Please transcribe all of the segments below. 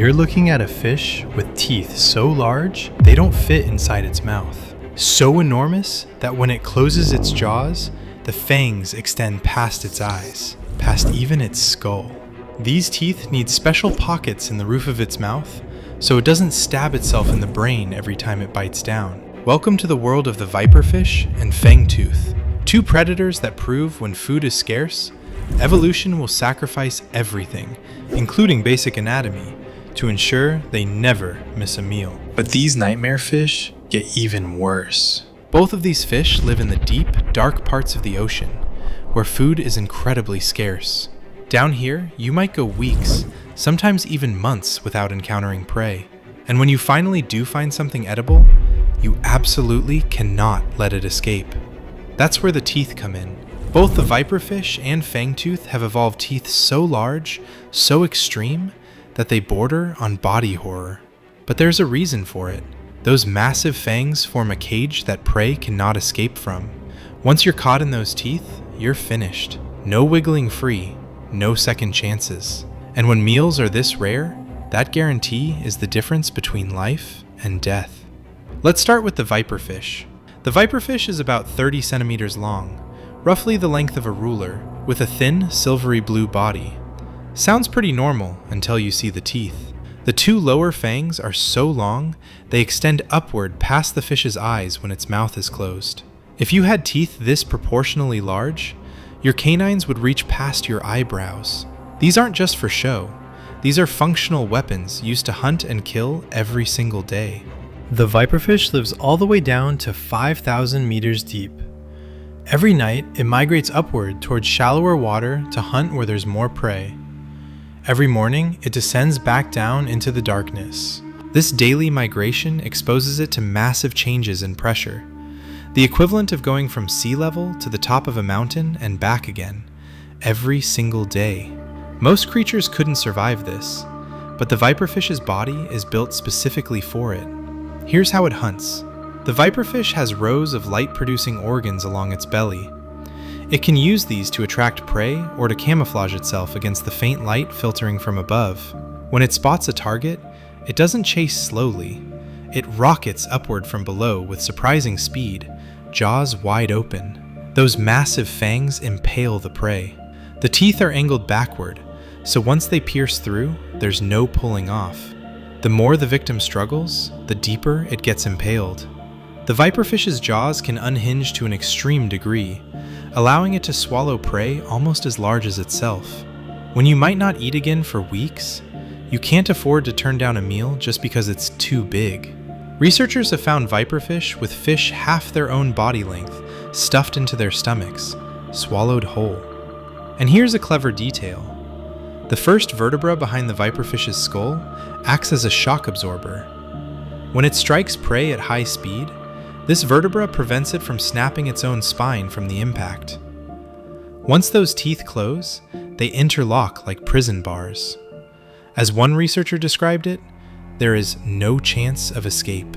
You're looking at a fish with teeth so large, they don't fit inside its mouth. So enormous that when it closes its jaws, the fangs extend past its eyes, past even its skull. These teeth need special pockets in the roof of its mouth, so it doesn't stab itself in the brain every time it bites down. Welcome to the world of the viperfish and fangtooth, two predators that prove when food is scarce, evolution will sacrifice everything, including basic anatomy, to ensure they never miss a meal. But these nightmare fish get even worse. Both of these fish live in the deep, dark parts of the ocean, where food is incredibly scarce. Down here, you might go weeks, sometimes even months without encountering prey. And when you finally do find something edible, you absolutely cannot let it escape. That's where the teeth come in. Both the viperfish and fangtooth have evolved teeth so large, so extreme, that they border on body horror. But there's a reason for it. Those massive fangs form a cage that prey cannot escape from. Once you're caught in those teeth, you're finished. No wiggling free, no second chances. And when meals are this rare, that guarantee is the difference between life and death. Let's start with the viperfish. The viperfish is about 30 centimeters long, roughly the length of a ruler, with a thin, silvery blue body. Sounds pretty normal until you see the teeth. The two lower fangs are so long, they extend upward past the fish's eyes when its mouth is closed. If you had teeth this proportionally large, your canines would reach past your eyebrows. These aren't just for show. These are functional weapons used to hunt and kill every single day. The viperfish lives all the way down to 5,000 meters deep. Every night, it migrates upward towards shallower water to hunt where there's more prey. Every morning, it descends back down into the darkness. This daily migration exposes it to massive changes in pressure, the equivalent of going from sea level to the top of a mountain and back again, every single day. Most creatures couldn't survive this, but the viperfish's body is built specifically for it. Here's how it hunts. The viperfish has rows of light-producing organs along its belly. It can use these to attract prey or to camouflage itself against the faint light filtering from above. When it spots a target, it doesn't chase slowly. It rockets upward from below with surprising speed, jaws wide open. Those massive fangs impale the prey. The teeth are angled backward, so once they pierce through, there's no pulling off. The more the victim struggles, the deeper it gets impaled. The viperfish's jaws can unhinge to an extreme degree, allowing it to swallow prey almost as large as itself. When you might not eat again for weeks, you can't afford to turn down a meal just because it's too big. Researchers have found viperfish with fish half their own body length stuffed into their stomachs, swallowed whole. And here's a clever detail. The first vertebra behind the viperfish's skull acts as a shock absorber. When it strikes prey at high speed, this vertebra prevents it from snapping its own spine from the impact. Once those teeth close, they interlock like prison bars. As one researcher described it, there is no chance of escape.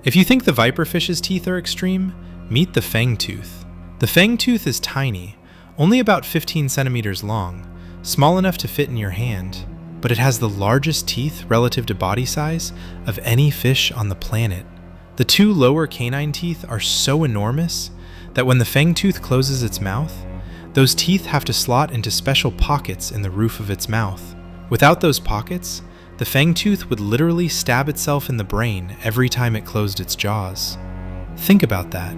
If you think the viperfish's teeth are extreme, meet the fangtooth. The fangtooth is tiny, only about 15 centimeters long, small enough to fit in your hand, but it has the largest teeth relative to body size of any fish on the planet. The two lower canine teeth are so enormous that when the fangtooth closes its mouth, those teeth have to slot into special pockets in the roof of its mouth. Without those pockets, the fangtooth would literally stab itself in the brain every time it closed its jaws. Think about that.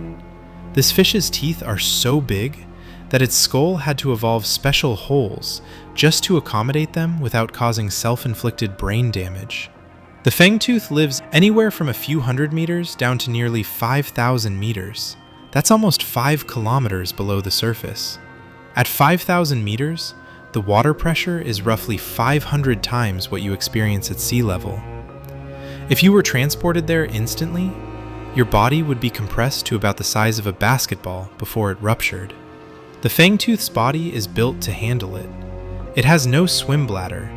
This fish's teeth are so big that its skull had to evolve special holes just to accommodate them without causing self-inflicted brain damage. The fangtooth lives anywhere from a few hundred meters down to nearly 5,000 meters. That's almost 5 kilometers below the surface. At 5,000 meters, the water pressure is roughly 500 times what you experience at sea level. If you were transported there instantly, your body would be compressed to about the size of a basketball before it ruptured. The fangtooth's body is built to handle it. It has no swim bladder,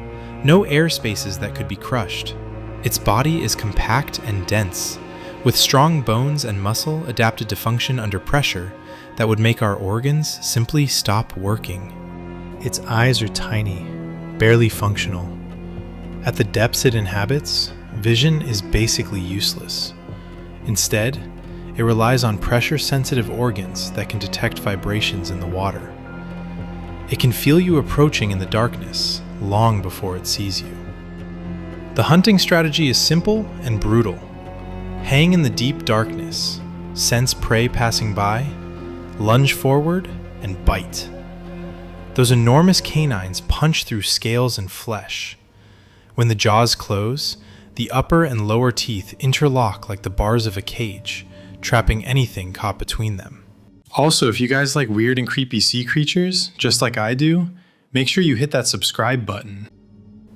no air spaces that could be crushed. Its body is compact and dense, with strong bones and muscle adapted to function under pressure that would make our organs simply stop working. Its eyes are tiny, barely functional. At the depths it inhabits, vision is basically useless. Instead, it relies on pressure-sensitive organs that can detect vibrations in the water. It can feel you approaching in the darkness long before it sees you. The hunting strategy is simple and brutal. Hang in the deep darkness, sense prey passing by, lunge forward, and bite. Those enormous canines punch through scales and flesh. When the jaws close, the upper and lower teeth interlock like the bars of a cage, trapping anything caught between them. Also, if you guys like weird and creepy sea creatures, just like I do, make sure you hit that subscribe button.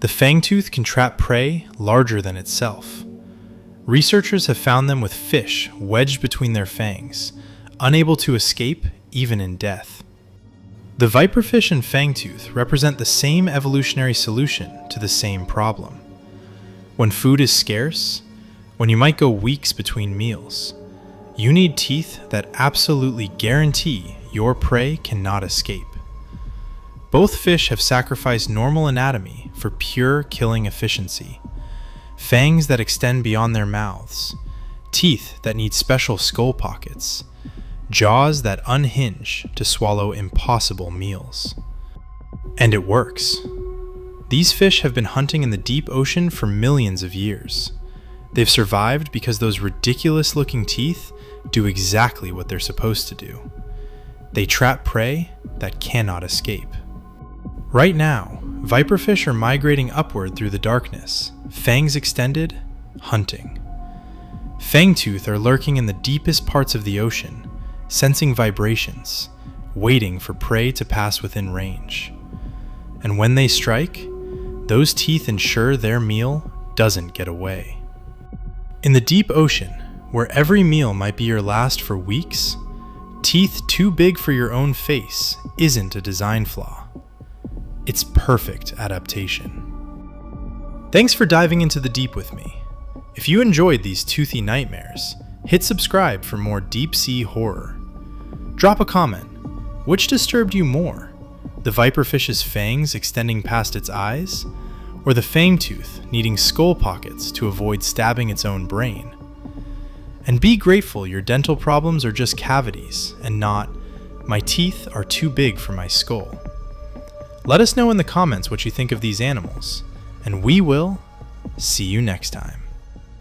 The fangtooth can trap prey larger than itself. Researchers have found them with fish wedged between their fangs, unable to escape even in death. The viperfish and fangtooth represent the same evolutionary solution to the same problem. When food is scarce, when you might go weeks between meals, you need teeth that absolutely guarantee your prey cannot escape. Both fish have sacrificed normal anatomy for pure killing efficiency. Fangs that extend beyond their mouths, teeth that need special skull pockets, jaws that unhinge to swallow impossible meals. And it works. These fish have been hunting in the deep ocean for millions of years. They've survived because those ridiculous-looking teeth do exactly what they're supposed to do. They trap prey that cannot escape. Right now, viperfish are migrating upward through the darkness, fangs extended, hunting. Fangtooth are lurking in the deepest parts of the ocean, sensing vibrations, waiting for prey to pass within range. And when they strike, those teeth ensure their meal doesn't get away. In the deep ocean, where every meal might be your last for weeks, teeth too big for your own face isn't a design flaw. It's perfect adaptation. Thanks for diving into the deep with me. If you enjoyed these toothy nightmares, hit subscribe for more deep sea horror. Drop a comment. Which disturbed you more? The viperfish's fangs extending past its eyes? Or the fangtooth needing skull pockets to avoid stabbing its own brain? And be grateful your dental problems are just cavities and not, my teeth are too big for my skull. Let us know in the comments what you think of these animals, and we will see you next time.